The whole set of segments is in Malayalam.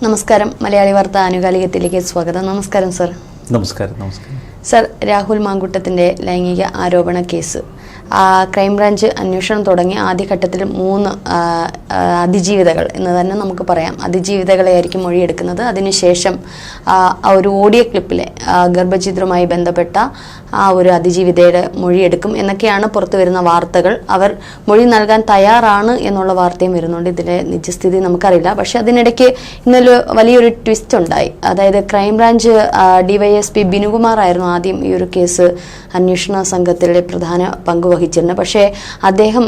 നമസ്കാരം. മലയാളി വാർത്ത ആനുകാലികത്തിലേക്ക് സ്വാഗതം. നമസ്കാരം സർ. നമസ്കാരം. സർ, രാഹുൽ മാങ്കൂട്ടത്തിൻ്റെ ലൈംഗിക ആരോപണ കേസ് ക്രൈംബ്രാഞ്ച് അന്വേഷണം തുടങ്ങി ആദ്യഘട്ടത്തിൽ 3 അതിജീവിതകൾ എന്ന് തന്നെ നമുക്ക് പറയാം. അതിജീവിതകളെയായിരിക്കും മൊഴിയെടുക്കുന്നത്. അതിനുശേഷം ഒരു ഓഡിയോ ക്ലിപ്പിലെ ഗർഭഛിദ്രവുമായി ബന്ധപ്പെട്ട ഒരു അതിജീവിതയുടെ മൊഴിയെടുക്കും എന്നൊക്കെയാണ് പുറത്തു വരുന്ന വാർത്തകൾ. അവർ മൊഴി നൽകാൻ തയ്യാറാണ് എന്നുള്ള വാർത്തയും വരുന്നുണ്ട്. ഇതിലെ നിജസ്ഥിതി നമുക്കറിയില്ല. പക്ഷെ അതിനിടയ്ക്ക് ഇന്നലെ വലിയൊരു ട്വിസ്റ്റ് ഉണ്ടായി. അതായത് ക്രൈംബ്രാഞ്ച് DYSP ബിനുകുമാർ ആയിരുന്നു ആദ്യം ഈ ഒരു കേസ് അന്വേഷണ സംഘത്തിലെ പ്രധാന പങ്ക് വഹിച്ചിരുന്നത്. പക്ഷേ അദ്ദേഹം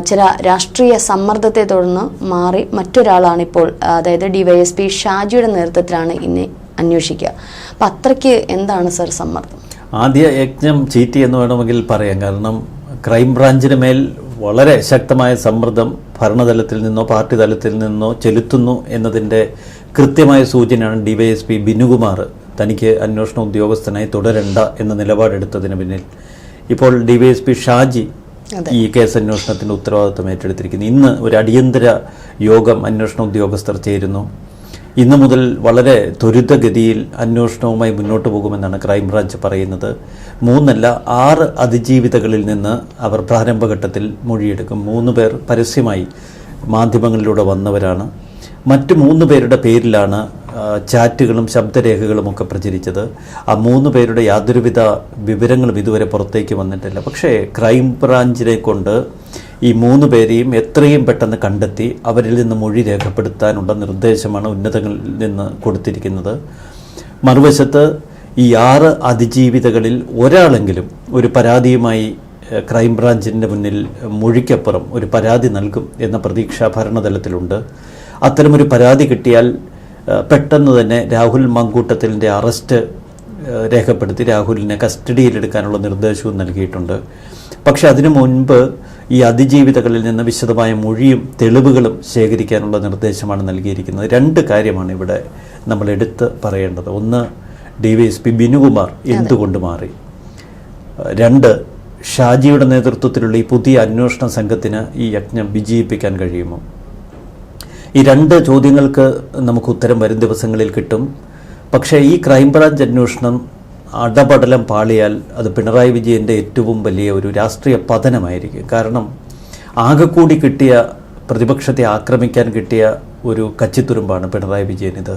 ചില രാഷ്ട്രീയ സമ്മർദ്ദത്തെ തുടർന്ന് മാറി മറ്റൊരാളാണ് ഇപ്പോൾ, അതായത് DYSP ഷാജിയുടെ നേതൃത്വത്തിലാണ് ഇന്ന് അന്വേഷിക്കുക. അപ്പം അത്രയ്ക്ക് എന്താണ് സർ സമ്മർദ്ദം? ആദ്യ യജ്ഞം ചീറ്റി എന്ന് വേണമെങ്കിൽ പറയാം. കാരണം ക്രൈംബ്രാഞ്ചിന് മേൽ വളരെ ശക്തമായ സമ്മർദ്ദം ഭരണതലത്തിൽ നിന്നോ പാർട്ടി തലത്തിൽ നിന്നോ ചെലുത്തുന്നു എന്നതിൻ്റെ കൃത്യമായ സൂചനയാണ് DYSP ബിനുകുമാർ തനിക്ക് അന്വേഷണ ഉദ്യോഗസ്ഥനായി തുടരണ്ട എന്ന നിലപാടെടുത്തതിന് പിന്നിൽ. ഇപ്പോൾ DYSP ഷാജി ഈ കേസ് അന്വേഷണത്തിൻ്റെ ഉത്തരവാദിത്വം ഏറ്റെടുത്തിരിക്കുന്നു. ഇന്ന് ഒരു അടിയന്തര യോഗം അന്വേഷണ ഉദ്യോഗസ്ഥർ ചേരുന്നു. ഇന്നു മുതൽ വളരെ ത്വരിതഗതിയിൽ അന്വേഷണവുമായി മുന്നോട്ട് പോകുമെന്നാണ് ക്രൈംബ്രാഞ്ച് പറയുന്നത്. 3 അല്ല 6 അതിജീവിതകളിൽ നിന്ന് അവർ പ്രാരംഭഘട്ടത്തിൽ മൊഴിയെടുക്കും. 3 പേർ പരസ്യമായി മാധ്യമങ്ങളിലൂടെ വന്നവരാണ്. മറ്റ് 3 പേരുടെ പേരിലാണ് ചാറ്റുകളും ശബ്ദരേഖകളും ഒക്കെ പ്രചരിച്ചത്. ആ 3 പേരുടെ യാതൊരുവിധ വിവരങ്ങളും ഇതുവരെ പുറത്തേക്ക് വന്നിട്ടില്ല. പക്ഷേ ക്രൈംബ്രാഞ്ചിനെ കൊണ്ട് ഈ 3 പേരെയും എത്രയും പെട്ടെന്ന് കണ്ടെത്തി അവരിൽ നിന്ന് മൊഴി രേഖപ്പെടുത്താനുള്ള നിർദ്ദേശമാണ് ഉന്നതങ്ങളിൽ നിന്ന് കൊടുത്തിരിക്കുന്നത്. മറുവശത്ത് ഈ 6 അതിജീവിതകളിൽ ഒരാളെങ്കിലും ഒരു പരാതിയുമായി ക്രൈംബ്രാഞ്ചിൻ്റെ മുന്നിൽ മൊഴിക്കപ്പുറം ഒരു പരാതി നൽകും എന്ന പ്രതീക്ഷ ഭരണതലത്തിലുണ്ട്. അത്തരമൊരു പരാതി കിട്ടിയാൽ പെട്ടെന്ന് തന്നെ രാഹുൽ മാങ്കൂട്ടത്തിൻ്റെ അറസ്റ്റ് രേഖപ്പെടുത്തി രാഹുലിനെ കസ്റ്റഡിയിലെടുക്കാനുള്ള നിർദ്ദേശവും നൽകിയിട്ടുണ്ട്. പക്ഷെ അതിനു മുൻപ് ഈ അതിജീവിതകളിൽ നിന്ന് വിശദമായ മൊഴിയും തെളിവുകളും ശേഖരിക്കാനുള്ള നിർദ്ദേശമാണ് നൽകിയിരിക്കുന്നത്. 2 കാര്യമാണ് ഇവിടെ നമ്മൾ എടുത്ത് പറയേണ്ടത്. ഒന്ന്, DYSP ബിനുകുമാർ എന്തുകൊണ്ട് മാറി. 2, ഷാജിയുടെ നേതൃത്വത്തിലുള്ള ഈ പുതിയ അന്വേഷണ സംഘത്തിന് ഈ യജ്ഞം വിജയിപ്പിക്കാൻ കഴിയുമോ? ഈ 2 ചോദ്യങ്ങൾക്ക് നമുക്ക് ഉത്തരം വരും ദിവസങ്ങളിൽ കിട്ടും. പക്ഷേ ഈ ക്രൈംബ്രാഞ്ച് അന്വേഷണം അടപടലം പാളിയാൽ അത് പിണറായി വിജയൻ്റെ ഏറ്റവും വലിയ ഒരു രാഷ്ട്രീയ പതനമായിരിക്കും. കാരണം ആകെക്കൂടി കിട്ടിയ പ്രതിപക്ഷത്തെ ആക്രമിക്കാൻ കിട്ടിയ ഒരു കച്ചിത്തുരുമ്പാണ് പിണറായി വിജയനിത്.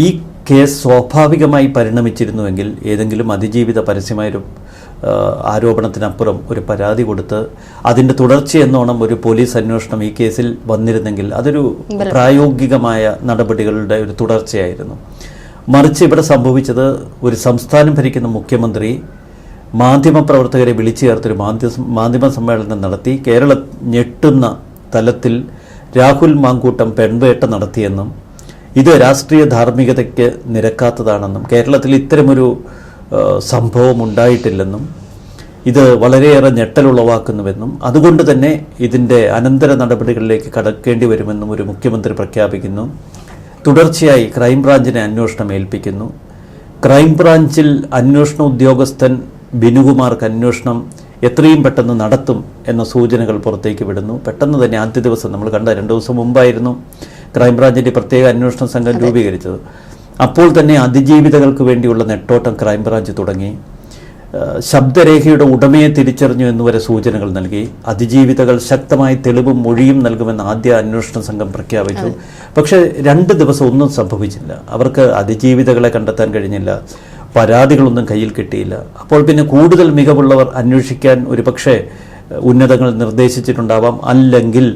ഈ കേസ് സ്വാഭാവികമായി പരിണമിച്ചിരുന്നുവെങ്കിൽ ഏതെങ്കിലും അതിജീവിത പരസ്യമായൊരു ആരോപണത്തിനപ്പുറം ഒരു പരാതി കൊടുത്ത് അതിൻ്റെ തുടർച്ചയെന്നോണം ഒരു പോലീസ് അന്വേഷണം ഈ കേസിൽ വന്നിരുന്നെങ്കിൽ അതൊരു പ്രായോഗികമായ നടപടികളുടെ ഒരു തുടർച്ചയായിരുന്നു. മറിച്ച് ഇവിടെ സംഭവിച്ചത് ഒരു സംസ്ഥാനം ഭരിക്കുന്ന മുഖ്യമന്ത്രി മാധ്യമപ്രവർത്തകരെ വിളിച്ചു ചേർത്തൊരു മാധ്യമ സമ്മേളനം നടത്തി കേരളം ഞെട്ടുന്ന തലത്തിൽ രാഹുൽ മാങ്കൂട്ടം പെൺവേട്ട നടത്തിയെന്നും ഇത് രാഷ്ട്രീയ ധാർമ്മികതയ്ക്ക് നിരക്കാത്തതാണെന്നും കേരളത്തിൽ ഇത്തരമൊരു സംഭവം ഉണ്ടായിട്ടില്ലെന്നും ഇത് വളരെയേറെ ഞെട്ടലുളവാക്കുന്നുവെന്നും അതുകൊണ്ട് തന്നെ ഇതിൻ്റെ അനന്തര നടപടികളിലേക്ക് കടക്കേണ്ടി വരുമെന്നും ഒരു മുഖ്യമന്ത്രി പ്രഖ്യാപിക്കുന്നു. തുടർച്ചയായി ക്രൈംബ്രാഞ്ചിനെ അന്വേഷണം ഏൽപ്പിക്കുന്നു. ക്രൈംബ്രാഞ്ചിൽ അന്വേഷണ ഉദ്യോഗസ്ഥൻ ബിനുകുമാർക്ക് അന്വേഷണം എത്രയും പെട്ടെന്ന് നടത്തും എന്ന സൂചനകൾ പുറത്തേക്ക് വിടുന്നു. പെട്ടെന്ന് തന്നെ ആദ്യ ദിവസം നമ്മൾ കണ്ട 2 ദിവസം മുമ്പായിരുന്നു ക്രൈംബ്രാഞ്ചിൻ്റെ പ്രത്യേക അന്വേഷണ സംഘം രൂപീകരിച്ചത്. അപ്പോൾ തന്നെ അതിജീവിതകൾക്ക് വേണ്ടിയുള്ള നെട്ടോട്ടം ക്രൈംബ്രാഞ്ച് തുടങ്ങി. ശബ്ദരേഖയുടെ ഉടമയെ തിരിച്ചറിഞ്ഞു എന്നുവരെ സൂചനകൾ നൽകി. അതിജീവിതകൾ ശക്തമായി തെളിവും മൊഴിയും നൽകുമെന്ന് ആദ്യ അന്വേഷണ സംഘം പ്രഖ്യാപിച്ചു. പക്ഷേ 2 ദിവസം ഒന്നും സംഭവിച്ചില്ല. അവർക്ക് അതിജീവിതകളെ കണ്ടെത്താൻ കഴിഞ്ഞില്ല. പരാതികളൊന്നും കയ്യിൽ കിട്ടിയില്ല. അപ്പോൾ പിന്നെ കൂടുതൽ മികവുള്ളവർ അന്വേഷിക്കാൻ ഒരുപക്ഷെ ഉന്നതങ്ങൾ നിർദ്ദേശിച്ചിട്ടുണ്ടാവാം. അല്ലെങ്കിൽ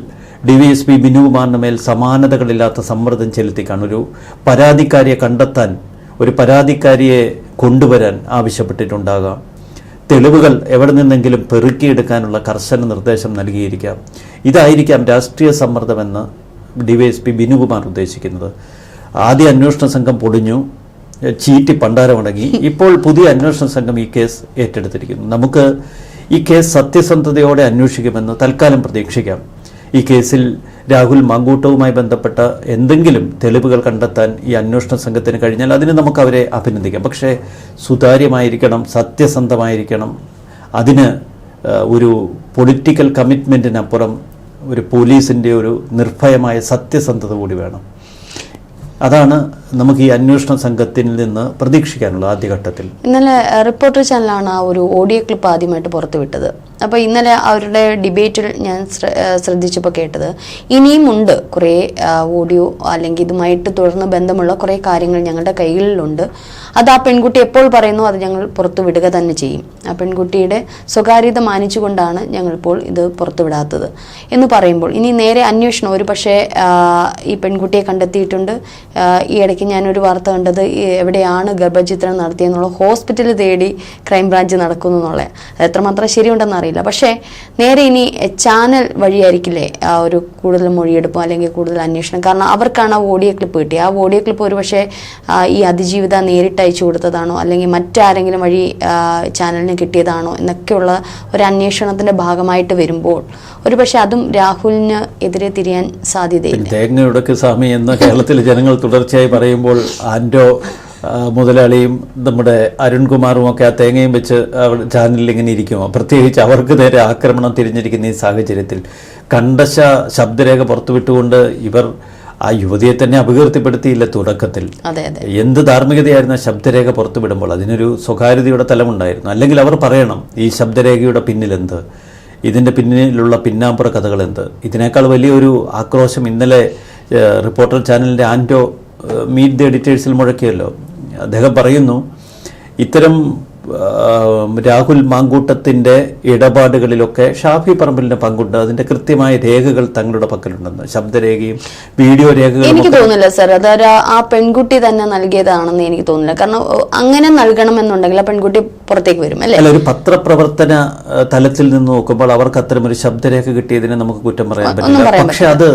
DYSP ബിനുകുമാറിന് മേൽ സമാനതകളില്ലാത്ത സമ്മർദ്ദം ചെലുത്തിക്കാണ് ഒരു പരാതിക്കാരിയെ കണ്ടെത്താൻ, ഒരു പരാതിക്കാരിയെ കൊണ്ടുവരാൻ ആവശ്യപ്പെട്ടിട്ടുണ്ടാകാം. തെളിവുകൾ എവിടെ നിന്നെങ്കിലും പെറുക്കിയെടുക്കാനുള്ള കർശന നിർദ്ദേശം നൽകിയിരിക്കാം. ഇതായിരിക്കാം രാഷ്ട്രീയ സമ്മർദ്ദമെന്ന് DYSP ബിനുകുമാർ ഉദ്ദേശിക്കുന്നത്. ആദ്യ അന്വേഷണ സംഘം പൊടിഞ്ഞു, ചീറ്റി പണ്ടാരമടങ്ങി. ഇപ്പോൾ പുതിയ അന്വേഷണ സംഘം ഈ കേസ് ഏറ്റെടുത്തിരിക്കുന്നു. നമുക്ക് ഈ കേസ് സത്യസന്ധതയോടെ അന്വേഷിക്കുമെന്ന് തൽക്കാലം പ്രതീക്ഷിക്കാം. ഈ കേസിൽ രാഹുൽ മാങ്കൂട്ടവുമായി ബന്ധപ്പെട്ട എന്തെങ്കിലും തെളിവുകൾ കണ്ടെത്താൻ ഈ അന്വേഷണ സംഘത്തിന് കഴിഞ്ഞാൽ അതിന് നമുക്ക് അവരെ അഭിനന്ദിക്കാം. പക്ഷേ സുതാര്യമായിരിക്കണം, സത്യസന്ധമായിരിക്കണം. അതിന് ഒരു പൊളിറ്റിക്കൽ കമ്മിറ്റ്മെൻറ്റിനപ്പുറം ഒരു പോലീസിൻ്റെ ഒരു നിർഭയമായ സത്യസന്ധത കൂടി വേണം. അതാണ് നമുക്ക് ഈ അന്വേഷണ സംഘത്തിൽ നിന്ന് പ്രതീക്ഷിക്കാനുള്ളത് ആദ്യഘട്ടത്തിൽ. ഇന്നലെ റിപ്പോർട്ടർ ചാനലാണ് ആ ഒരു ഓഡിയോ ക്ലിപ്പ് ആദ്യമായിട്ട് പുറത്തുവിട്ടത്. അപ്പോൾ ഇന്നലെ അവരുടെ ഡിബേറ്റിൽ ഞാൻ ശ്രദ്ധിച്ചപ്പോൾ കേട്ടത് ഇനിയും ഉണ്ട് കുറേ ഓഡിയോ അല്ലെങ്കിൽ ഇതുമായിട്ട് തുടർന്ന് ബന്ധമുള്ള കുറേ കാര്യങ്ങൾ ഞങ്ങളുടെ കൈകളിലുണ്ട്. അത് ആ പെൺകുട്ടി എപ്പോൾ പറയുന്നു അത് ഞങ്ങൾ പുറത്തു വിടുക തന്നെ ചെയ്യും. ആ പെൺകുട്ടിയുടെ സ്വകാര്യത മാനിച്ചുകൊണ്ടാണ് ഞങ്ങളിപ്പോൾ ഇത് പുറത്തുവിടാത്തത് എന്ന് പറയുമ്പോൾ ഇനി നേരെ അന്വേഷണം ഒരു പക്ഷേ ഈ പെൺകുട്ടിയെ കണ്ടെത്തിയിട്ടുണ്ട്. ഈ ഇടയ്ക്ക് ഞാനൊരു വാർത്ത കണ്ടത് എവിടെയാണ് ഗർഭചിത്രം നടത്തിയെന്നുള്ള ഹോസ്പിറ്റൽ തേടി ക്രൈംബ്രാഞ്ച് നടക്കുന്നു എന്നുള്ളത്. അത് എത്രമാത്രം ശരിയുണ്ടെന്ന് അറിയില്ല. പക്ഷേ നേരെ ഇനി ചാനൽ വഴിയായിരിക്കില്ലേ ഒരു കൂടുതൽ മൊഴിയെടുപ്പോ അല്ലെങ്കിൽ കൂടുതൽ അന്വേഷണം. കാരണം അവർക്കാണ് ആ ഓഡിയോ ക്ലിപ്പ് കിട്ടിയത്. ആ ഓഡിയോ ക്ലിപ്പ് ഒരു പക്ഷേ ഈ അതിജീവിത നേരിട്ട് അയച്ചു കൊടുത്തതാണോ അല്ലെങ്കിൽ മറ്റാരെങ്കിലും വഴി ചാനലിന് കിട്ടിയതാണോ എന്നൊക്കെയുള്ള ഒരു അന്വേഷണത്തിന്റെ ഭാഗമായിട്ട് വരുമ്പോൾ ഒരു പക്ഷെ അതും രാഹുലിന് എതിരെ തിരിയാൻ സാധ്യതയില്ല. തേങ്ങയുടക്ക് സ്വാമി എന്ന കേരളത്തിലെ ജനങ്ങൾ തുടർച്ചയായി പറയുമ്പോൾ ആൻഡോ മുതലാളിയും നമ്മുടെ അരുൺകുമാറും ഒക്കെ ആ തേങ്ങയും വെച്ച് ചാനലിൽ ഇങ്ങനെ ഇരിക്കുമോ? പ്രത്യേകിച്ച് അവർക്ക് നേരെ ആക്രമണം തിരിഞ്ഞിരിക്കുന്ന ഈ സാഹചര്യത്തിൽ കണ്ടശ ശബ്ദരേഖ പുറത്തുവിട്ടുകൊണ്ട് ഇവർ ആ യുവതിയെ തന്നെ അപകീർത്തിപ്പെടുത്തിയില്ല തുടക്കത്തിൽ. എന്ത് ധാർമ്മികതയായിരുന്നു ആ ശബ്ദരേഖ പുറത്തുവിടുമ്പോൾ? അതിനൊരു സ്വകാര്യതയുടെ തലമുണ്ടായിരുന്നു. അല്ലെങ്കിൽ അവർ പറയണം ഈ ശബ്ദരേഖയുടെ പിന്നിലെന്ത്, ഇതിൻ്റെ പിന്നിലുള്ള പിന്നാമ്പുറ കഥകൾ എന്ത്. ഇതിനേക്കാൾ വലിയൊരു ആക്രോശം ഇന്നലെ റിപ്പോർട്ടർ ചാനലിൻ്റെ ആൻഡോ മീറ്റ് ദി എഡിറ്റേഴ്സിൽ മുഴക്കിയല്ലോ. അദ്ദേഹം പറയുന്നു ഇത്തരം രാഹുൽ മാങ്കൂട്ടത്തിൻ്റെ ഇടപാടുകളിലൊക്കെ ഷാഫി പറമ്പിലിൻ്റെ പങ്കുണ്ട്, അതിൻ്റെ കൃത്യമായ രേഖകൾ തങ്ങളുടെ പക്കലുണ്ടെന്ന്. ശബ്ദരേഖയും വീഡിയോ രേഖകളും എനിക്ക് തോന്നുന്നില്ല സർ, അത് ആ പെൺകുട്ടി തന്നെ നൽകിയതാണെന്ന് എനിക്ക് തോന്നുന്നില്ല. കാരണം അങ്ങനെ നൽകണമെന്നുണ്ടെങ്കിൽ ആ പെൺകുട്ടി പുറത്തേക്ക് വരും അല്ലേ? അല്ല, ഒരു പത്രപ്രവർത്തന തലത്തിൽ നിന്ന് നോക്കുമ്പോൾ അവർക്ക് അത്തരമൊരു ശബ്ദരേഖ കിട്ടിയതിനെ നമുക്ക് കുറ്റം പറയാൻ പറ്റില്ല. പക്ഷെ അത്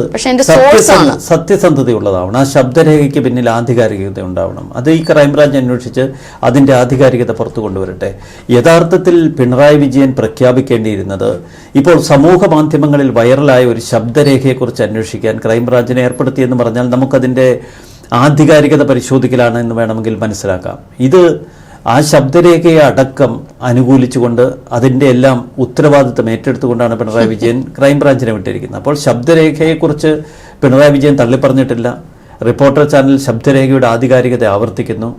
സത്യസന്ധതയുള്ളതാവണം. ആ ശബ്ദരേഖയ്ക്ക് പിന്നിൽ ആധികാരികത ഉണ്ടാവണം. അത് ഈ ക്രൈംബ്രാഞ്ച് അന്വേഷിച്ച് അതിൻ്റെ ആധികാരികത പുറത്തു കൊണ്ടുവരട്ടെ. യഥാർത്ഥത്തിൽ പിണറായി വിജയൻ പ്രഖ്യാപിക്കേണ്ടിയിരുന്നത് ഇപ്പോൾ സമൂഹ മാധ്യമങ്ങളിൽ വൈറലായ ഒരു ശബ്ദരേഖയെക്കുറിച്ച് അന്വേഷിക്കാൻ ക്രൈംബ്രാഞ്ചിനെ ഏർപ്പെടുത്തിയെന്ന് പറഞ്ഞാൽ നമുക്കതിൻ്റെ ആധികാരികത പരിശോധിക്കലാണ് എന്ന് വേണമെങ്കിൽ മനസ്സിലാക്കാം. ഇത് ആ ശബ്ദരേഖയെ അടക്കം അനുകൂലിച്ചുകൊണ്ട് അതിൻ്റെ എല്ലാം ഉത്തരവാദിത്തം ഏറ്റെടുത്തുകൊണ്ടാണ് പിണറായി വിജയൻ ക്രൈംബ്രാഞ്ചിനെ വിട്ടിരിക്കുന്നത്. അപ്പോൾ ശബ്ദരേഖയെക്കുറിച്ച് പിണറായി വിജയൻ തള്ളിപ്പറഞ്ഞിട്ടില്ല. റിപ്പോർട്ടർ ചാനൽ ശബ്ദരേഖയുടെ ആധികാരികത ആവർത്തിക്കുന്നു.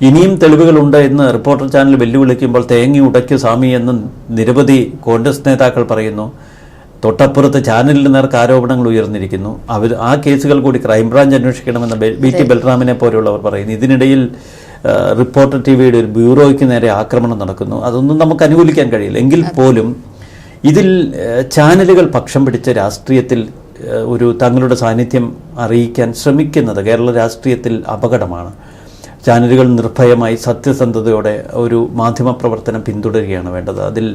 ഇനിയും തെളിവുകളുണ്ട് എന്ന് റിപ്പോർട്ടർ ചാനൽ വെല്ലുവിളിക്കുമ്പോൾ തേങ്ങ ഉടയ്ക്കു സ്വാമി എന്ന് നിരവധി കോൺഗ്രസ് നേതാക്കൾ പറയുന്നു. തൊട്ടപ്പുറത്ത് ചാനലിന് നേർക്ക് ആരോപണങ്ങൾ ഉയർന്നിരിക്കുന്നു. അവർ ആ കേസുകൾ കൂടി ക്രൈംബ്രാഞ്ച് അന്വേഷിക്കണമെന്ന് BT ബൽറാമിനെ പോലെയുള്ളവർ പറയുന്നു. ഇതിനിടയിൽ റിപ്പോർട്ടർ TVയുടെ ഒരു ബ്യൂറോയ്ക്ക് നേരെ ആക്രമണം നടക്കുന്നു. അതൊന്നും നമുക്ക് അനുകൂലിക്കാൻ കഴിയില്ല. എങ്കിൽ പോലും ഇതിൽ ചാനലുകൾ പക്ഷം പിടിച്ച രാഷ്ട്രീയത്തിൽ ഒരു തങ്ങളുടെ സാന്നിധ്യം അറിയിക്കാൻ ശ്രമിക്കുന്നത് കേരള രാഷ്ട്രീയത്തിൽ അപകടമാണ്. ചാനലുകൾ നിർഭയമായി സത്യസന്ധതയോടെ ഒരു മാധ്യമപ്രവർത്തനം പിന്തുടരുകയാണ് വേണ്ടത്. അതിൽ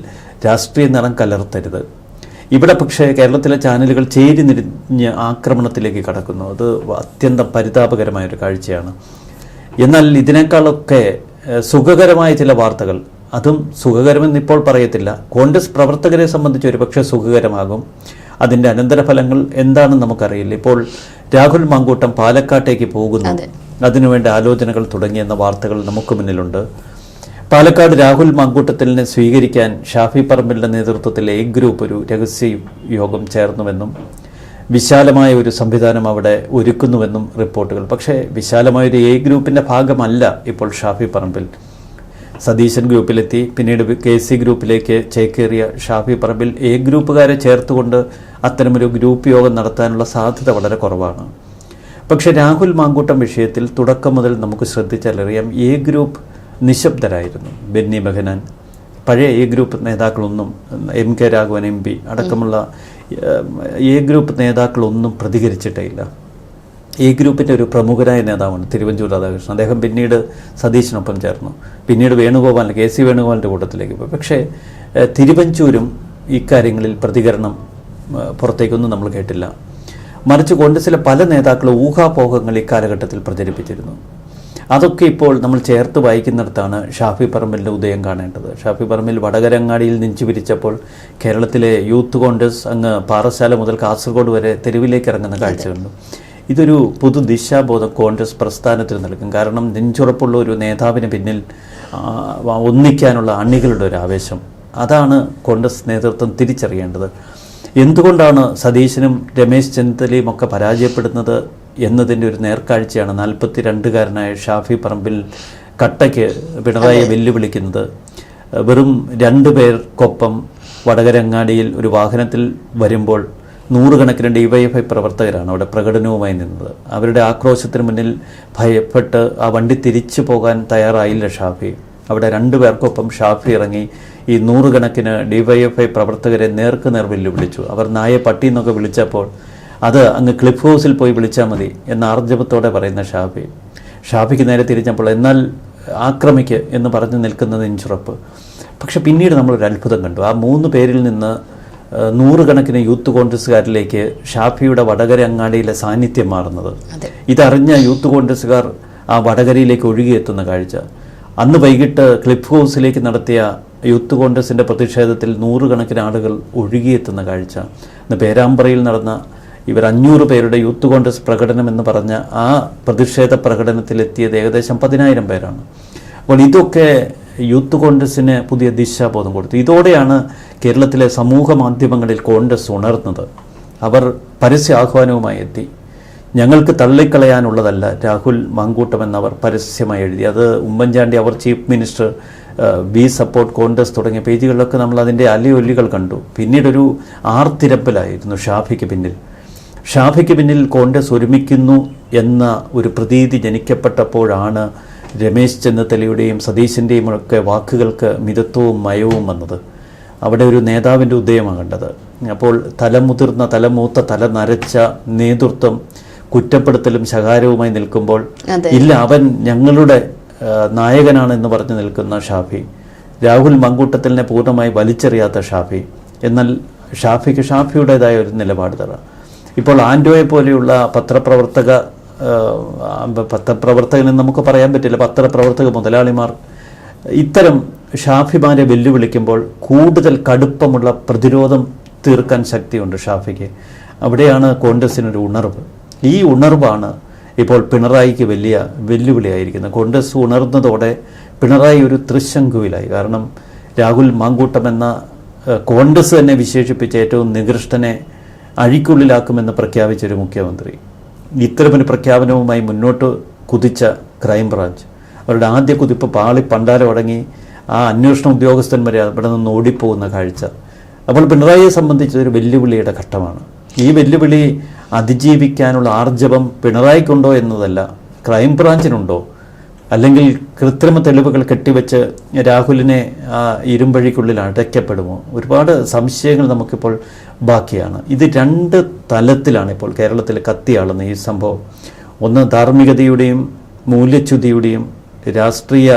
രാഷ്ട്രീയ നിറം കലർത്തരുത്. ഇവിടെ പക്ഷേ കേരളത്തിലെ ചാനലുകൾ ചേരിനിരിഞ്ഞ് ആക്രമണത്തിലേക്ക് കടക്കുന്നു. അത് അത്യന്തം പരിതാപകരമായൊരു കാഴ്ചയാണ്. എന്നാൽ ഇതിനേക്കാളൊക്കെ സുഖകരമായ ചില വാർത്തകൾ, അതും സുഖകരമെന്ന് ഇപ്പോൾ പറയത്തില്ല, കോൺഗ്രസ് പ്രവർത്തകരെ സംബന്ധിച്ച് ഒരുപക്ഷെ സുഖകരമാകും. അതിൻ്റെ അനന്തരഫലങ്ങൾ എന്താണെന്ന് നമുക്കറിയില്ല. ഇപ്പോൾ രാഹുൽ മാങ്കൂട്ടം പാലക്കാട്ടേക്ക് പോകുന്നു, അതിനുവേണ്ടി ആലോചനകൾ തുടങ്ങിയെന്ന വാർത്തകൾ നമുക്ക് മുന്നിലുണ്ട്. പാലക്കാട് രാഹുൽ മാങ്കൂട്ടത്തിനെ സ്വീകരിക്കാൻ ഷാഫി പറമ്പിലിൻ്റെ നേതൃത്വത്തിൽ A ഗ്രൂപ്പ് ഒരു രഹസ്യ യോഗം ചേർന്നുവെന്നും വിശാലമായ ഒരു സംവിധാനം അവിടെ ഒരുക്കുന്നുവെന്നും റിപ്പോർട്ടുകൾ. പക്ഷേ വിശാലമായൊരു A ഗ്രൂപ്പിൻ്റെ ഭാഗമല്ല ഇപ്പോൾ ഷാഫി പറമ്പിൽ. സതീശൻ ഗ്രൂപ്പിലെത്തി പിന്നീട് KC ഗ്രൂപ്പിലേക്ക് ചേക്കേറിയ ഷാഫി പറമ്പിൽ A ഗ്രൂപ്പുകാരെ ചേർത്തുകൊണ്ട് അത്തരമൊരു ഗ്രൂപ്പ് യോഗം നടത്താനുള്ള സാധ്യത വളരെ കുറവാണ്. പക്ഷേ രാഹുൽ മാങ്കൂട്ടം വിഷയത്തിൽ തുടക്കം മുതൽ നമുക്ക് ശ്രദ്ധിച്ചാലറിയാം A ഗ്രൂപ്പ് നിശബ്ദരായിരുന്നു. ബെന്നി ബെഹനാൻ, പഴയ A ഗ്രൂപ്പ് നേതാക്കളൊന്നും, MK രാഘവൻ MP അടക്കമുള്ള A ഗ്രൂപ്പ് നേതാക്കളൊന്നും പ്രതികരിച്ചിട്ടേ ഇല്ല. A ഗ്രൂപ്പിൻ്റെ ഒരു പ്രമുഖരായ നേതാവാണ് തിരുവഞ്ചൂർ രാധാകൃഷ്ണൻ. അദ്ദേഹം പിന്നീട് സതീശനൊപ്പം ചേർന്നു. പിന്നീട് വേണുഗോപാലിന് KC വേണുഗോപാലിൻ്റെ കൂട്ടത്തിലേക്ക് പോയി. പക്ഷേ തിരുവഞ്ചൂരും ഇക്കാര്യങ്ങളിൽ പ്രതികരണം പുറത്തേക്കൊന്നും നമ്മൾ കേട്ടില്ല. മറിച്ച് കോൺഗ്രസിലെ പല നേതാക്കളും ഊഹാപോഹങ്ങൾ ഇക്കാലഘട്ടത്തിൽ പ്രചരിപ്പിച്ചിരുന്നു. അതൊക്കെ ഇപ്പോൾ നമ്മൾ ചേർത്ത് വായിക്കുന്നിടത്താണ് ഷാഫി പറമ്പിലിൻ്റെ ഉദയം കാണേണ്ടത്. ഷാഫി പറമ്പിൽ വടകരങ്ങാടിയിൽ നെഞ്ചു പിരിച്ചപ്പോൾ കേരളത്തിലെ യൂത്ത് കോൺഗ്രസ് അങ്ങ് പാറശാല മുതൽ കാസർഗോഡ് വരെ തെരുവിലേക്ക് ഇറങ്ങുന്ന കാഴ്ച കണ്ടു. ഇതൊരു പുതു ദിശാബോധം കോൺഗ്രസ് പ്രസ്ഥാനത്തിന് നൽകും. കാരണം നെഞ്ചുറപ്പുള്ള ഒരു നേതാവിന് പിന്നിൽ ഒന്നിക്കാനുള്ള അണികളുടെ ഒരു ആവേശം, അതാണ് കോൺഗ്രസ് നേതൃത്വം തിരിച്ചറിയേണ്ടത്. എന്തുകൊണ്ടാണ് സതീശനും രമേശ് ചെന്നിത്തലയും ഒക്കെ പരാജയപ്പെടുന്നത് എന്നതിൻ്റെ ഒരു നേർക്കാഴ്ചയാണ് 42കാരനായ ഷാഫി പറമ്പിൽ കട്ടയ്ക്ക് പിണറായിയെ വെല്ലുവിളിക്കുന്നത്. വെറും 2 പേർക്കൊപ്പം വടകരങ്ങാടിയിൽ ഒരു വാഹനത്തിൽ വരുമ്പോൾ നൂറുകണക്കിന് ഡിവൈഎഫ്ഐ പ്രവർത്തകരാണ് അവിടെ പ്രകടനവുമായി നിന്നത്. അവരുടെ ആക്രോശത്തിന് മുന്നിൽ ഭയപ്പെട്ട് ആ വണ്ടി തിരിച്ചു പോകാൻ തയ്യാറായില്ല ഷാഫി. അവിടെ 2 പേർക്കൊപ്പം ഷാഫി ഇറങ്ങി ഈ നൂറുകണക്കിന് ഡിവൈഎഫ്ഐ പ്രവർത്തകരെ നേർക്കുനേർ വെല്ലുവിളിച്ചു. അവർ നായെ പട്ടി എന്നൊക്കെ വിളിച്ചപ്പോൾ അത് അങ്ങ് ക്ലിഫ് ഹൗസിൽ പോയി വിളിച്ചാൽ മതി എന്ന ആർജവത്തോടെ പറയുന്ന ഷാഫിക്ക് നേരെ തിരിഞ്ഞപ്പോൾ എന്നാൽ ആക്രമിക്ക് എന്ന് പറഞ്ഞു നിൽക്കുന്നത് നെഞ്ചുറപ്പ്. പക്ഷെ പിന്നീട് നമ്മളൊരു അത്ഭുതം കണ്ടു. ആ 3 പേരിൽ നിന്ന് നൂറുകണക്കിന് യൂത്ത് കോൺഗ്രസ്സുകാരിലേക്ക് ഷാഫിയുടെ വടകര അങ്ങാടിയിലെ സാന്നിധ്യം മാറുന്നത്. ഇതറിഞ്ഞ യൂത്ത് കോൺഗ്രസ്സുകാർ ആ വടകരയിലേക്ക് ഒഴുകിയെത്തുന്ന കാഴ്ച. അന്ന് വൈകിട്ട് ക്ലിഫ് ഹൗസിലേക്ക് നടത്തിയ യൂത്ത് കോൺഗ്രസിൻ്റെ പ്രതിഷേധത്തിൽ നൂറുകണക്കിന് ആളുകൾ ഒഴുകിയെത്തുന്ന കാഴ്ച. ഇന്ന് പേരാമ്പ്രയിൽ നടന്ന ഇവർ 500 പേരുടെ യൂത്ത് കോൺഗ്രസ് പ്രകടനം എന്ന് പറഞ്ഞ ആ പ്രതിഷേധ പ്രകടനത്തിലെത്തിയത് ഏകദേശം 10,000 പേരാണ്. അപ്പോൾ ഇതൊക്കെ യൂത്ത് കോൺഗ്രസിന് പുതിയ ദിശാബോധം കൊടുത്തു. ഇതോടെയാണ് കേരളത്തിലെ സമൂഹ മാധ്യമങ്ങളിൽ കോൺഗ്രസ് ഉണർന്നത്. അവർ പരസ്യ ആഹ്വാനവുമായി എത്തി. ഞങ്ങൾക്ക് തള്ളിക്കളയാനുള്ളതല്ല രാഹുൽ മാങ്കൂട്ടം എന്നവർ പരസ്യമായി എഴുതി. അത് ഉമ്മൻചാണ്ടി, അവർ chief minister, we support Congress തുടങ്ങിയ പേജുകളിലൊക്കെ നമ്മൾ അതിൻ്റെ അലയൊല്ലികൾ കണ്ടു. പിന്നീടൊരു ആർത്തിരപ്പലായിരുന്നു ഷാഫിക്ക് പിന്നിൽ കോൺഗ്രസ് ഒരുമിക്കുന്നു എന്ന ഒരു പ്രതീതി ജനിക്കപ്പെട്ടപ്പോഴാണ് രമേശ് ചെന്നിത്തലയുടെയും സതീശൻ്റെയും ഒക്കെ വാക്കുകൾക്ക് മിതത്വവും മയവും വന്നത്. അവിടെ ഒരു നേതാവിൻ്റെ ഉദയമാണ് കണ്ടത്. അപ്പോൾ തലമൂത്ത തല നരച്ച നേതൃത്വം കുറ്റപ്പെടുത്തലും ശകാരവുമായി നിൽക്കുമ്പോൾ ഇല്ല, അവൻ ഞങ്ങളുടെ നായകനാണെന്ന് പറഞ്ഞു നിൽക്കുന്ന ഷാഫി, രാഹുൽ മാങ്കൂട്ടത്തിലിനെ പൂർണ്ണമായി വലിച്ചെറിയാത്ത ഷാഫി, എന്നാൽ ഷാഫിയുടേതായ ഒരു നിലപാട് തരാം. ഇപ്പോൾ ആൻഡോയെ പോലെയുള്ള പത്രപ്രവർത്തകനെന്ന് നമുക്ക് പറയാൻ പറ്റില്ല, പത്രപ്രവർത്തക മുതലാളിമാർ ഇത്തരം ഷാഫിമാരെ വെല്ലുവിളിക്കുമ്പോൾ കൂടുതൽ കടുപ്പമുള്ള പ്രതിരോധം തീർക്കാൻ ശക്തിയുണ്ട് ഷാഫിക്ക്. അവിടെയാണ് കോൺഗ്രസിനൊരു ഉണർവ്. ഈ ഉണർവാണ് ഇപ്പോൾ പിണറായിക്ക് വലിയ വെല്ലുവിളിയായിരിക്കുന്നത്. കോൺഗ്രസ് ഉണർന്നതോടെ പിണറായി ഒരു തൃശങ്കുവിലായി. കാരണം രാഹുൽ മാങ്കൂട്ടം എന്ന കോൺഗ്രസ് തന്നെ വിശേഷിപ്പിച്ച ഏറ്റവും നികൃഷ്ടനെ അഴിക്കുള്ളിലാക്കുമെന്ന് പ്രഖ്യാപിച്ചൊരു മുഖ്യമന്ത്രി, ഇത്തരമൊരു പ്രഖ്യാപനവുമായി മുന്നോട്ട് കുതിച്ച ക്രൈംബ്രാഞ്ച്, അവരുടെ ആദ്യ കുതിപ്പ് പാളി പണ്ടാരമടങ്ങി ആ അന്വേഷണ ഉദ്യോഗസ്ഥന്മാരെ അവിടെ നിന്ന് ഓടിപ്പോകുന്ന കാഴ്ച. അപ്പോൾ പിണറായിയെ സംബന്ധിച്ചൊരു വെല്ലുവിളിയുടെ ഘട്ടമാണ്. ഈ വെല്ലുവിളി അതിജീവിക്കാനുള്ള ആർജവം പിണറായിക്കുണ്ടോ എന്നതല്ല, ക്രൈംബ്രാഞ്ചിനുണ്ടോ, അല്ലെങ്കിൽ കൃത്രിമ തെളിവുകൾ കെട്ടിവെച്ച് രാഹുലിനെ ഇരുമ്പഴിക്കുള്ളിൽ അടയ്ക്കപ്പെടുമോ? ഒരുപാട് സംശയങ്ങൾ നമുക്കിപ്പോൾ ബാക്കിയാണ്. ഇത് 2 തലത്തിലാണ് ഇപ്പോൾ കേരളത്തിൽ കത്തിയാളുന്ന ഈ സംഭവം. ഒന്ന് ധാർമ്മികതയുടെയും മൂല്യച്യുതിയുടെയും രാഷ്ട്രീയ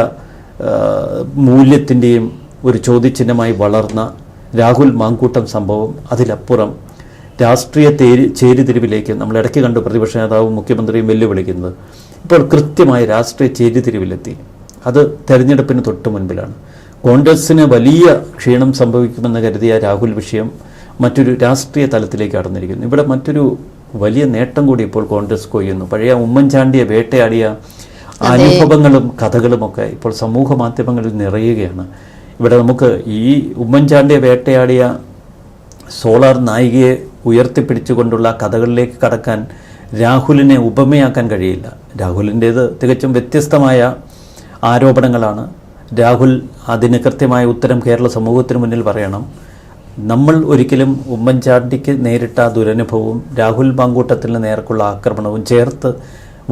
മൂല്യത്തിൻ്റെയും ഒരു ചോദ്യചിഹ്നമായി വളർന്ന രാഹുൽ മാങ്കൂട്ടം സംഭവം. അതിലപ്പുറം രാഷ്ട്രീയ ചേരിതിരിവിലേക്ക് നമ്മൾ ഇടയ്ക്ക് കണ്ടു പ്രതിപക്ഷ നേതാവും മുഖ്യമന്ത്രിയും വെല്ലുവിളിക്കുന്നത്. ഇപ്പോൾ കൃത്യമായി രാഷ്ട്രീയ ചേരിതിരിവിലെത്തി. അത് തെരഞ്ഞെടുപ്പിന് തൊട്ട് മുൻപിലാണ്. കോൺഗ്രസ്സിന് വലിയ ക്ഷീണം സംഭവിക്കുമെന്ന് കരുതിയ രാഹുൽ വിഷയം മറ്റൊരു രാഷ്ട്രീയ തലത്തിലേക്ക് കടന്നിരിക്കുന്നു. ഇവിടെ മറ്റൊരു വലിയ നേട്ടം കൂടി ഇപ്പോൾ കോൺഗ്രസ് കൊയ്യുന്നു. പഴയ ഉമ്മൻചാണ്ടിയെ വേട്ടയാടിയ അനുഭവങ്ങളും കഥകളുമൊക്കെ ഇപ്പോൾ സമൂഹ മാധ്യമങ്ങളിൽ നിറയുകയാണ്. ഇവിടെ നമുക്ക് ഈ ഉമ്മൻചാണ്ടിയെ വേട്ടയാടിയ സോളാർ നായികയെ ഉയർത്തിപ്പിടിച്ചുകൊണ്ടുള്ള കഥകളിലേക്ക് കടക്കാൻ രാഹുലിനെ ഉപമയാക്കാൻ കഴിയില്ല. രാഹുലിൻ്റേത് തികച്ചും വ്യത്യസ്തമായ ആരോപണങ്ങളാണ്. രാഹുൽ അതിന് കൃത്യമായ ഉത്തരം കേരള സമൂഹത്തിന് മുന്നിൽ പറയണം. നമ്മൾ ഒരിക്കലും ഉമ്മൻചാണ്ടിക്ക് നേരിട്ട ദുരനുഭവവും രാഹുൽ മാങ്കൂട്ടത്തിന് നേർക്കുള്ള ആക്രമണവും ചേർത്ത്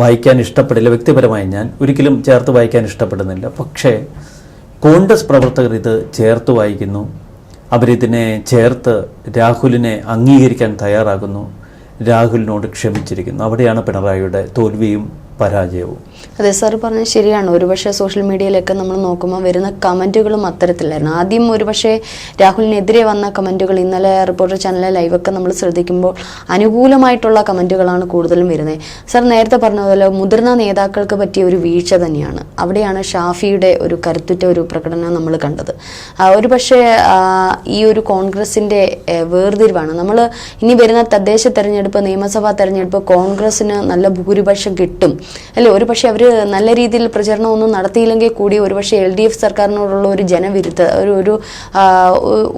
വായിക്കാൻ ഇഷ്ടപ്പെടില്ല. വ്യക്തിപരമായി ഞാൻ ഒരിക്കലും ചേർത്ത് വായിക്കാൻ ഇഷ്ടപ്പെടുന്നില്ല. പക്ഷേ കോൺഗ്രസ് പ്രവർത്തകർ ഇത് ചേർത്ത് വായിക്കുന്നു. അവരിതിനെ ചേർത്ത് രാഹുലിനെ അംഗീകരിക്കാൻ തയ്യാറാകുന്നു, രാഹുലിനോട് ക്ഷമിച്ചിരിക്കുന്നു. അവിടെയാണ് പിണറായിയുടെ തോൽവിയും പരാജയവും. അതെ, സാർ പറഞ്ഞത് ശരിയാണ്. ഒരുപക്ഷെ സോഷ്യൽ മീഡിയയിലൊക്കെ നമ്മൾ നോക്കുമ്പോൾ വരുന്ന കമൻറ്റുകളും അത്തരത്തിലായിരുന്നു. ആദ്യം ഒരുപക്ഷെ രാഹുലിനെതിരെ വന്ന കമൻറ്റുകൾ ഇന്നലെ റിപ്പോർട്ടർ ചാനലിലെ ലൈവൊക്കെ നമ്മൾ ശ്രദ്ധിക്കുമ്പോൾ അനുകൂലമായിട്ടുള്ള കമൻറ്റുകളാണ് കൂടുതലും വരുന്നത്. സാർ നേരത്തെ പറഞ്ഞതുപോലെ മുതിർന്ന നേതാക്കൾക്ക് പറ്റിയ ഒരു വീഴ്ച തന്നെയാണ്. അവിടെയാണ് ഷാഫിയുടെ ഒരു കരുത്തുറ്റ ഒരു പ്രകടനം നമ്മൾ കണ്ടത്. ഒരുപക്ഷെ ഈ ഒരു കോൺഗ്രസിൻ്റെ വേർതിരിവാണ്. നമ്മൾ ഇനി വരുന്ന തദ്ദേശ തെരഞ്ഞെടുപ്പ്, നിയമസഭാ തെരഞ്ഞെടുപ്പ് കോൺഗ്രസിന് നല്ല ഭൂരിപക്ഷം കിട്ടും അല്ലേ? ഒരുപക്ഷെ അവർ നല്ല രീതിയിൽ പ്രചരണമൊന്നും നടത്തിയില്ലെങ്കിൽ കൂടി ഒരുപക്ഷെ LDF സർക്കാരിനോടുള്ള ഒരു ജനവിരുദ്ധ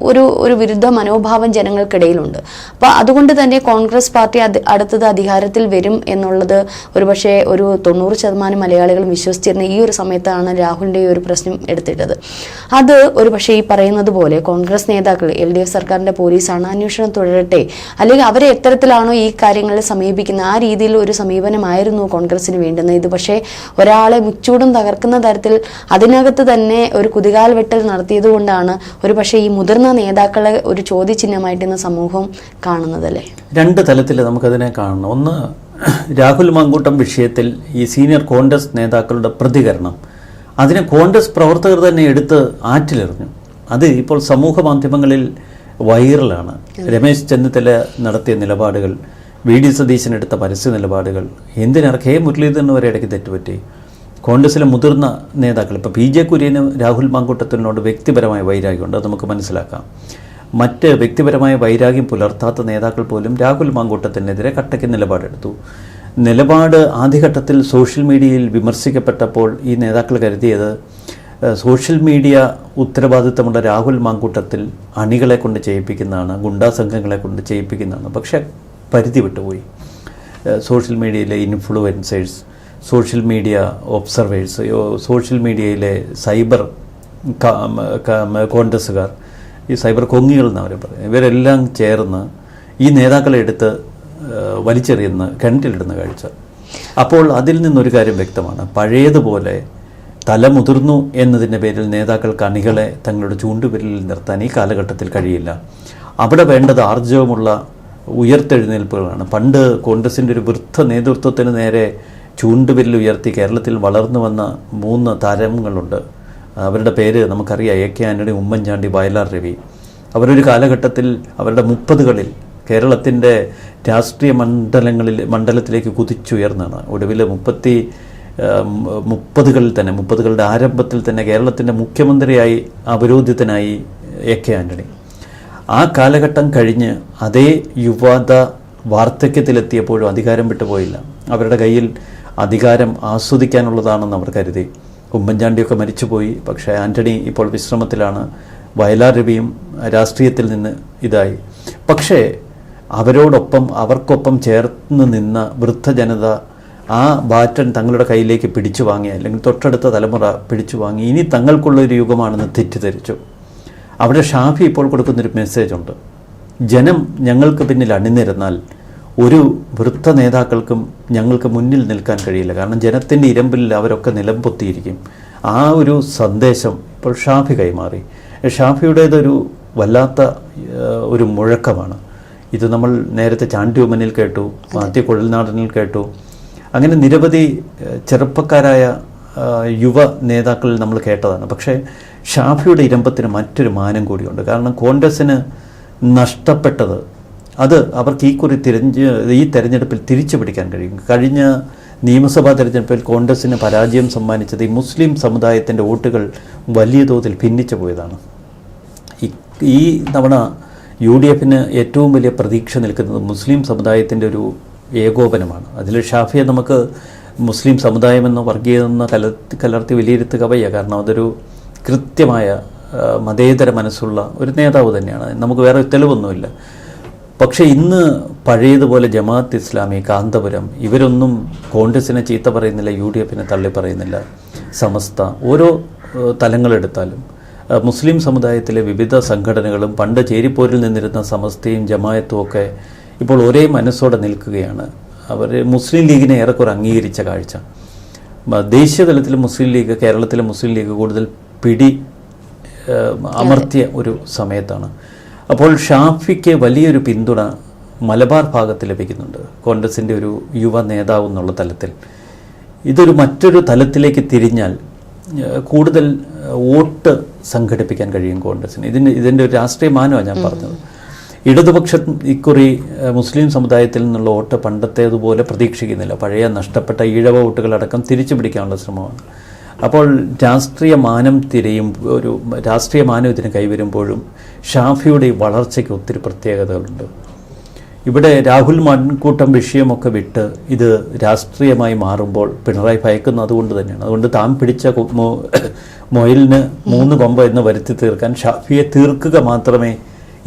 ഒരു വിരുദ്ധ മനോഭാവം ജനങ്ങൾക്കിടയിലുണ്ട്. അപ്പോൾ അതുകൊണ്ട് തന്നെ കോൺഗ്രസ് പാർട്ടി അടുത്തത് അധികാരത്തിൽ വരും എന്നുള്ളത് ഒരുപക്ഷെ ഒരു 90% മലയാളികളും വിശ്വസിച്ചിരുന്ന ഈ ഒരു സമയത്താണ് രാഹുലിൻ്റെ ഈ ഒരു പ്രശ്നം എടുത്തിട്ടത്. അത് ഒരുപക്ഷെ ഈ പറയുന്നത് പോലെ കോൺഗ്രസ് നേതാക്കൾ LDF സർക്കാരിൻ്റെ പോലീസാണ്, അന്വേഷണം തുടരട്ടെ, അല്ലെങ്കിൽ അവരെ എത്തരത്തിലാണോ ഈ കാര്യങ്ങളിൽ സമീപിക്കുന്നത് ആ രീതിയിൽ ഒരു സമീപനമായിരുന്നു കോൺഗ്രസിന് വേണ്ടുന്നത്. ഇത് പക്ഷേ ഒരാളെ മുച്ചൂടും തകർക്കുന്ന തരത്തിൽ അതിനകത്ത് തന്നെ ഒരു കുതികാൽ വെട്ടൽ നടത്തിയത് കൊണ്ടാണ് ഒരു പക്ഷേ ഈ മുതിർന്ന നേതാക്കളെ ഒരു ചോദ്യചിഹ്നമായിട്ട് ഇന്ന് സമൂഹം കാണുന്നതല്ലേ? രണ്ട് തലത്തിൽ നമുക്കതിനെ കാണണം. ഒന്ന്, രാഹുൽ മാങ്കൂട്ടം വിഷയത്തിൽ ഈ സീനിയർ കോൺഗ്രസ് നേതാക്കളുടെ പ്രതികരണം, അതിനെ കോൺഗ്രസ് പ്രവർത്തകർ തന്നെ എടുത്ത് ആറ്റിലെറിഞ്ഞു. അത് ഇപ്പോൾ സമൂഹ മാധ്യമങ്ങളിൽ വൈറലാണ്. രമേശ് ചെന്നിത്തല നടത്തിയ നിലപാടുകൾ, VD സതീശൻ എടുത്ത പരസ്യ നിലപാടുകൾ, എന്തിനേറെ K മുരളീധരന് വരെ ഇടയ്ക്ക് തെറ്റുപറ്റി. കോൺഗ്രസിലെ മുതിർന്ന നേതാക്കൾ, ഇപ്പോൾ PJ കുര്യന് രാഹുൽ മാങ്കൂട്ടത്തിനോട് വ്യക്തിപരമായ വൈരാഗ്യമുണ്ട്, അത് നമുക്ക് മനസ്സിലാക്കാം. മറ്റ് വ്യക്തിപരമായ വൈരാഗ്യം പുലർത്താത്ത നേതാക്കൾ പോലും രാഹുൽ മാങ്കൂട്ടത്തിനെതിരെ കട്ടയ്ക്ക് നിലപാടെടുത്തു. നിലപാട് ആദ്യഘട്ടത്തിൽ സോഷ്യൽ മീഡിയയിൽ വിമർശിക്കപ്പെട്ടപ്പോൾ ഈ നേതാക്കൾ കരുതിയത് സോഷ്യൽ മീഡിയ ഉത്തരവാദിത്തമുള്ള രാഹുൽ മാങ്കൂട്ടത്തിൽ അണികളെ കൊണ്ട് ചെയ്യിപ്പിക്കുന്നതാണ്, ഗുണ്ടാ സംഘങ്ങളെ കൊണ്ട് ചെയ്യിപ്പിക്കുന്നതാണ്. പക്ഷേ പരിധി വിട്ടുപോയി. സോഷ്യൽ മീഡിയയിലെ influencers, social media observers, social മീഡിയയിലെ സൈബർ കോൺഗ്രസ്സുകാർ, ഈ സൈബർ കൊങ്ങികൾ എന്നവർ പറയും, ഇവരെല്ലാം ചേർന്ന് ഈ നേതാക്കളെ എടുത്ത് വലിച്ചെറിയുന്ന കിണറ്റിലിടുന്ന കാഴ്ച. അപ്പോൾ അതിൽ നിന്നൊരു കാര്യം വ്യക്തമാണ്, പഴയതുപോലെ തലമുതിർന്നു എന്നതിൻ്റെ പേരിൽ നേതാക്കൾക്ക് അണികളെ തങ്ങളുടെ ചൂണ്ടുവിരലിൽ നിർത്താൻ ഈ കാലഘട്ടത്തിൽ കഴിയില്ല. അവിടെ വേണ്ടത് ആർജവമുള്ള ഉയർത്തെഴുന്നേൽപ്പുകളാണ്. പണ്ട് കോൺഗ്രസിൻ്റെ ഒരു വൃദ്ധ നേതൃത്വത്തിന് നേരെ ചൂണ്ടുവിരൽ ഉയർത്തി കേരളത്തിൽ വളർന്നു വന്ന 3 താരങ്ങളുണ്ട്. അവരുടെ പേര് നമുക്കറിയാം, AK ആന്റണി, ഉമ്മൻചാണ്ടി, വയലാർ രവി. അവരൊരു കാലഘട്ടത്തിൽ അവരുടെ 30കളിൽ കേരളത്തിൻ്റെ രാഷ്ട്രീയ മണ്ഡലത്തിലേക്ക് കുതിച്ചുയർന്നാണ്. ഒടുവിൽ 30കളിൽ തന്നെ, 30കളുടെ ആരംഭത്തിൽ തന്നെ കേരളത്തിൻ്റെ മുഖ്യമന്ത്രിയായി അവരോധിതനായി AK ആന്റണി. ആ കാലഘട്ടം കഴിഞ്ഞ് അതേ യുവത വാർദ്ധക്യത്തിലെത്തിയപ്പോഴും അധികാരം വിട്ടുപോയില്ല. അവരുടെ കയ്യിൽ അധികാരം ആസ്വദിക്കാനുള്ളതാണെന്ന് അവർ കരുതി. ഉമ്മൻചാണ്ടിയൊക്കെ മരിച്ചുപോയി, പക്ഷേ ആന്റണി ഇപ്പോൾ വിശ്രമത്തിലാണ്. വയലാർ രവിയും രാഷ്ട്രീയത്തിൽ നിന്ന് ഇതായി. പക്ഷേ അവർക്കൊപ്പം ചേർന്ന് നിന്ന വൃദ്ധജനത ആ ബാറ്റൺ തങ്ങളുടെ കയ്യിലേക്ക് പിടിച്ചു വാങ്ങി, അല്ലെങ്കിൽ തൊട്ടടുത്ത തലമുറ പിടിച്ചു വാങ്ങി, ഇനി തങ്ങൾക്കുള്ളൊരു യുഗമാണെന്ന് തെറ്റിദ്ധരിച്ചു. അവിടെ ഷാഫി ഇപ്പോൾ കൊടുക്കുന്നൊരു മെസ്സേജുണ്ട്, ജനം ഞങ്ങൾക്ക് പിന്നിൽ അണിനിരന്നാൽ ഒരു വൃദ്ധ നേതാക്കൾക്കും ഞങ്ങൾക്ക് മുന്നിൽ നിൽക്കാൻ കഴിയില്ല, കാരണം ജനത്തിൻ്റെ ഇരമ്പിൽ അവരൊക്കെ നിലംപൊത്തിയിരിക്കും. ആ ഒരു സന്ദേശം ഇപ്പോൾ ഷാഫി കൈമാറി. ഷാഫിയുടേതൊരു വല്ലാത്ത ഒരു മുഴക്കമാണ് ഇത്. നമ്മൾ നേരത്തെ ചാണ്ടി ഉമ്മനിൽ കേട്ടു, മാത്യു കുഴൽനാടനിൽ കേട്ടു, അങ്ങനെ നിരവധി ചെറുപ്പക്കാരായ യുവ നേതാക്കളിൽ നമ്മൾ കേട്ടതാണ്. പക്ഷേ ഷാഫിയുടെ ഇരമ്പത്തിന് മറ്റൊരു മാനം കൂടിയുണ്ട്. കാരണം കോൺഗ്രസ്സിന് നഷ്ടപ്പെട്ടത് അത് അവർക്ക് ഈ തെരഞ്ഞെടുപ്പിൽ തിരിച്ചു പിടിക്കാൻ കഴിയും. കഴിഞ്ഞ നിയമസഭാ തെരഞ്ഞെടുപ്പിൽ കോൺഗ്രസ്സിന് പരാജയം സമ്മാനിച്ചത് ഈ മുസ്ലിം സമുദായത്തിൻ്റെ വോട്ടുകൾ വലിയ തോതിൽ ഭിന്നിച്ചു പോയതാണ്. ഈ തവണ UDFന് ഏറ്റവും വലിയ പ്രതീക്ഷ നിൽക്കുന്നത് മുസ്ലിം സമുദായത്തിൻ്റെ ഒരു ഏകോപനമാണ്. അതിൽ ഷാഫിയെ നമുക്ക് മുസ്ലിം സമുദായമെന്ന് വർഗീയതെന്ന് കലർത്തി വിലയിരുത്തുക വയ്യ, കാരണം അതൊരു കൃത്യമായ മതേതര മനസ്സുള്ള ഒരു നേതാവ് തന്നെയാണ്. നമുക്ക് വേറെ തെളിവൊന്നുമില്ല. പക്ഷേ ഇന്ന് പഴയതുപോലെ ജമാഅത്ത് ഇസ്ലാമി, കാന്തപുരം ഇവരൊന്നും കോൺഗ്രസിനെ ചീത്ത പറയുന്നില്ല, UDFനെ തള്ളി പറയുന്നില്ല. സമസ്ത, ഓരോ തലങ്ങളെടുത്താലും മുസ്ലിം സമുദായത്തിലെ വിവിധ സംഘടനകളും പണ്ട് ചേരിപ്പോരിൽ നിന്നിരുന്ന സമസ്തയും ജമാഅത്തും ഒക്കെ ഇപ്പോൾ ഒരേ മനസ്സോടെ നിൽക്കുകയാണ്. അവർ മുസ്ലിം ലീഗിനെ ഏറെക്കുറെ അംഗീകരിച്ച കാഴ്ച. ദേശീയ തലത്തിൽ മുസ്ലിം ലീഗ്, കേരളത്തിലെ മുസ്ലിം ലീഗ് കൂടുതൽ അമർത്തിയ ഒരു സമയത്താണ്. അപ്പോൾ ഷാഫിക്ക് വലിയൊരു പിന്തുണ മലബാർ ഭാഗത്ത് ലഭിക്കുന്നുണ്ട്, കോൺഗ്രസിൻ്റെ ഒരു യുവ നേതാവ് എന്നുള്ള തലത്തിൽ. ഇതൊരു മറ്റൊരു തലത്തിലേക്ക് തിരിഞ്ഞാൽ കൂടുതൽ വോട്ട് സംഘടിപ്പിക്കാൻ കഴിയും കോൺഗ്രസിന്. ഇതിൻ്റെ ഒരു രാഷ്ട്രീയ മാനമാണ് ഞാൻ പറഞ്ഞത്. ഇടതുപക്ഷം ഇക്കുറി മുസ്ലിം സമുദായത്തിൽ നിന്നുള്ള വോട്ട് പണ്ടത്തേതുപോലെ പ്രതീക്ഷിക്കുന്നില്ല. പഴയ നഷ്ടപ്പെട്ട ഈഴവ വോട്ടുകളടക്കം തിരിച്ചു പിടിക്കാനുള്ള ശ്രമമാണ്. അപ്പോൾ രാഷ്ട്രീയ മാനം ഇതിന് കൈവരുമ്പോഴും ഷാഫിയുടെ വളർച്ചയ്ക്ക് ഒത്തിരി പ്രത്യേകതകളുണ്ട്. ഇവിടെ രാഹുൽ മാങ്കൂട്ടം വിഷയമൊക്കെ വിട്ട് ഇത് രാഷ്ട്രീയമായി മാറുമ്പോൾ പിണറായി ഭയക്കുന്നു അതുകൊണ്ട് തന്നെയാണ്. അതുകൊണ്ട് താൻ പിടിച്ച മൊയലിന് 3 കൊമ്പ് എന്ന് വരുത്തി തീർക്കാൻ ഷാഫിയെ തീർക്കുക മാത്രമേ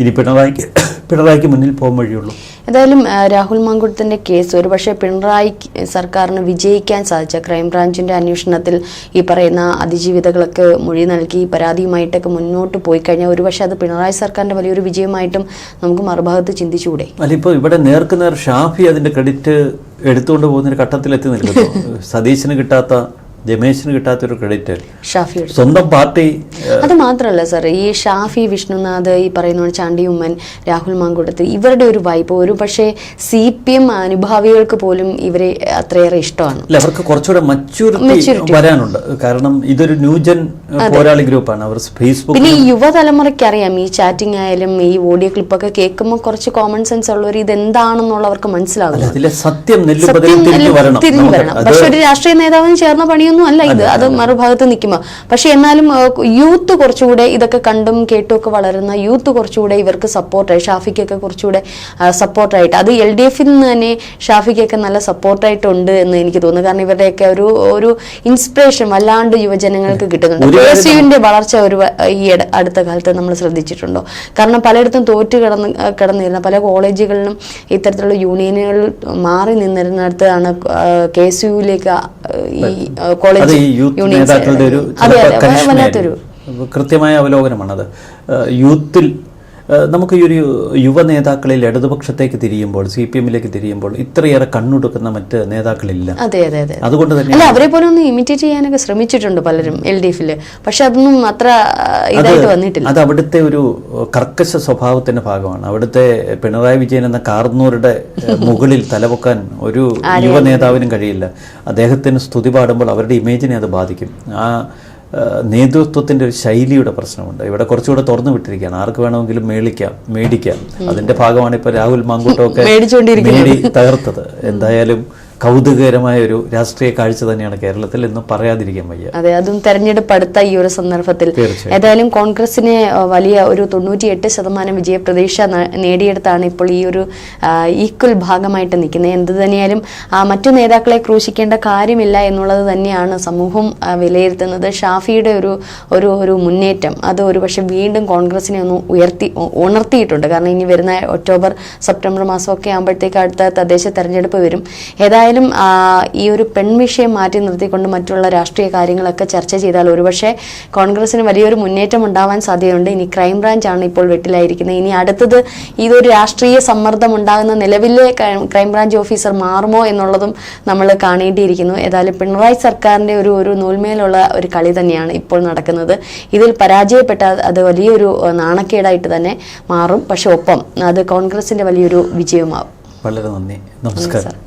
ഇനി പിണറായിക്ക് മുന്നിൽ പോകാൻ വഴിയുള്ളൂ. ഏതായാലും രാഹുൽ മാങ്കൂട്ടത്തിന്റെ കേസ് ഒരുപക്ഷെ പിണറായി സർക്കാരിന് വിജയിക്കാൻ സാധിച്ച ക്രൈംബ്രാഞ്ചിന്റെ അന്വേഷണത്തിൽ ഈ പറയുന്ന അതിജീവിതകളൊക്കെ മൊഴി നൽകി പരാതിയുമായിട്ടൊക്കെ മുന്നോട്ട് പോയി കഴിഞ്ഞാൽ ഒരുപക്ഷെ അത് പിണറായി സർക്കാരിന്റെ വലിയൊരു വിജയമായിട്ടും നമുക്ക് മറുഭാഗത്ത് ചിന്തിച്ചുകൂടെ? അല്ല, ഇപ്പോൾ ഇവിടെ നേർക്കുനേർ ഷാഫി അതിന്റെ ക്രെഡിറ്റ് എടുത്തുകൊണ്ട് പോകുന്നൊരു ഘട്ടത്തിലെത്തി നിൽക്കുന്നു. സതീശന് കിട്ടാത്ത, രമേശിന് കിട്ടാത്തൊരു ക്രെഡിറ്റ് ഷാഫി സ്വന്തം പാർട്ടി. അത് മാത്രമല്ല സാർ, ഈ ഷാഫി, വിഷ്ണുനാഥ്, ഈ പറയുന്ന ചാണ്ടി ഉമ്മൻ, രാഹുൽ മാങ്കൂട്ടത്തിൽ ഇവരുടെ ഒരു വൈബ് ഒരു പക്ഷേ CPM അനുഭാവികൾക്ക് പോലും ഇവരെ അത്രയേറെ ഇഷ്ടമാണ്. അല്ല, അവർക്ക് കുറച്ചുകൂടെ മച്യൂരിറ്റി വരാനുണ്ട്. കാരണം ഇതൊരു ന്യൂജൻ പോരാളി ഗ്രൂപ്പാണ്. അവർ ഫേസ്ബുക്ക്, പിന്നെ ഈ യുവതലമുറയ്ക്ക് അറിയാം ഈ ചാറ്റിംഗ് ആയാലും ഈ ഓഡിയോ ക്ലിപ്പൊക്കെ കേൾക്കുമ്പോൾ കുറച്ച് കോമൺ സെൻസ് ഉള്ളവർ ഇതെന്താണെന്നുള്ളവർക്ക് മനസ്സിലാവില്ല. അതിലെ സത്യം തിരിഞ്ഞു വരണം. പക്ഷെ ഒരു രാഷ്ട്രീയ നേതാവിന് ചേർന്ന പണിയൊന്നും അല്ല ഇത്, അത് മറുഭാഗത്ത് നിൽക്കുമ്പോൾ. പക്ഷെ എന്നാലും യൂത്ത് കുറച്ചുകൂടെ ഇതൊക്കെ കണ്ടും കേട്ടും ഒക്കെ വളരുന്ന യൂത്ത് കുറച്ചുകൂടെ ഇവർക്ക് സപ്പോർട്ടായി, ഷാഫിക്കൊക്കെ കുറച്ചുകൂടെ സപ്പോർട്ടായിട്ട്, അത് LDF നിന്ന് തന്നെ ഷാഫിക്കൊക്കെ നല്ല സപ്പോർട്ടായിട്ടുണ്ട് എന്ന് എനിക്ക് തോന്നുന്നു. കാരണം ഇവരുടെയൊക്കെ ഒരു ഇൻസ്പിറേഷൻ വല്ലാണ്ട് യുവജനങ്ങൾക്ക് കിട്ടുന്നുണ്ട്. KSUവിന്റെ വളർച്ച ഈ അടുത്ത കാലത്ത് നമ്മൾ ശ്രദ്ധിച്ചിട്ടുണ്ടോ? കാരണം പലയിടത്തും തോറ്റ് കിടന്നിരുന്ന പല കോളേജുകളിലും ഇത്തരത്തിലുള്ള യൂണിയനുകൾ മാറി നിന്നിരുന്നിടത്താണ് KSUവിലേക്ക് ഈ കോളേജ് വല്ലാത്തൊരു കൃത്യമായ അവലോകനമാണത്. യൂത്തിൽ നമുക്ക് ഈ ഒരു യുവ നേതാക്കളിൽ ഇടതുപക്ഷത്തേക്ക് തിരിയുമ്പോൾ, CPMലേക്ക് തിരിയുമ്പോൾ ഇത്രയേറെ കണ്ണുടുക്കുന്ന മറ്റ് നേതാക്കളില്ല. അതെ അതെ അതെ. അതുകൊണ്ട് തന്നെ അല്ല, അവരെ പോലെ ഒന്ന് ഇമിറ്റേറ്റ് ചെയ്യാനൊക്കെ ശ്രമിച്ചിട്ടുണ്ട് പലരും LDF-ല്. പക്ഷെ അതൊന്നും അത്ര ഇതായിട്ട് വന്നിട്ടില്ല. അത് അവിടുത്തെ ഒരു കർക്കശ സ്വഭാവത്തിന്റെ ഭാഗമാണ്. അവിടുത്തെ പിണറായി വിജയൻ എന്ന കാർന്നൂരുടെ മുകളിൽ തലപൊക്കാൻ ഒരു യുവ നേതാവിനും കഴിയില്ല. അദ്ദേഹത്തിന് സ്തുതി പാടുമ്പോൾ അവരുടെ ഇമേജിനെ അത് ബാധിക്കും. ആ നേതൃത്വത്തിന്റെ ഒരു ശൈലിയുടെ പ്രശ്നമുണ്ട്. ഇവിടെ കുറച്ചുകൂടെ തുറന്നു വിട്ടിരിക്കുകയാണ്. ആർക്ക് വേണമെങ്കിലും മേടിക്കാം. അതിന്റെ ഭാഗമാണ് ഇപ്പൊ രാഹുൽ മാങ്കൂട്ടമൊക്കെ മേടി തകർത്തത്. എന്തായാലും കൗതുകകരമായ ഒരു രാഷ്ട്രീയ കാഴ്ച തന്നെയാണ് കേരളത്തിൽ എന്ന് പറയാതിരിക്കാൻ വയ്യ. അതെ, അതും തെരഞ്ഞെടുപ്പ് അടുത്ത ഈ ഒരു സന്ദർഭത്തിൽ ഏതായാലും കോൺഗ്രസിനെ വലിയ ഒരു 98% വിജയപ്രതീക്ഷ നേടിയെടുത്താണ് ഇപ്പോൾ ഈ ഒരു ഈക്വൽ ഭാഗമായിട്ട് നിൽക്കുന്നത്. എന്ത് തന്നെയാലും മറ്റു നേതാക്കളെ ക്രൂശിക്കേണ്ട കാര്യമില്ല എന്നുള്ളത് തന്നെയാണ് സമൂഹം വിലയിരുത്തുന്നത്. ഷാഫിയുടെ ഒരു മുന്നേറ്റം അത് ഒരു പക്ഷെ വീണ്ടും കോൺഗ്രസിനെ ഒന്ന് ഉണർത്തിയിട്ടുണ്ട്. കാരണം ഇനി വരുന്ന ഒക്ടോബർ സെപ്റ്റംബർ മാസമൊക്കെ ആകുമ്പോഴത്തേക്ക് അടുത്ത തദ്ദേശ തെരഞ്ഞെടുപ്പ് വരും. ഏതായാലും ഈ ഒരു പെൺവിഷയം മാറ്റി നിർത്തിക്കൊണ്ട് മറ്റുള്ള രാഷ്ട്രീയ കാര്യങ്ങളൊക്കെ ചർച്ച ചെയ്താൽ ഒരുപക്ഷെ കോൺഗ്രസിന് വലിയൊരു മുന്നേറ്റം ഉണ്ടാവാൻ സാധ്യതയുണ്ട്. ഇനി ക്രൈംബ്രാഞ്ചാണ് ഇപ്പോൾ വെട്ടിലായിരിക്കുന്നത്. ഇനി അടുത്തത് ഇതൊരു രാഷ്ട്രീയ സമ്മർദ്ദം ഉണ്ടാകുന്ന നിലവിലെ ക്രൈംബ്രാഞ്ച് ഓഫീസർ മാറുമോ എന്നുള്ളതും നമ്മൾ കാണേണ്ടിയിരിക്കുന്നു. ഏതായാലും പിണറായി സർക്കാരിൻ്റെ ഒരു നൂൽമേലുള്ള ഒരു കളി തന്നെയാണ് ഇപ്പോൾ നടക്കുന്നത്. ഇതിൽ പരാജയപ്പെട്ടാൽ അത് വലിയൊരു നാണക്കേടായിട്ട് തന്നെ മാറും. പക്ഷെ ഒപ്പം അത് കോൺഗ്രസിൻ്റെ വലിയൊരു വിജയമാവും. വളരെ നന്ദി, നമസ്കാരം.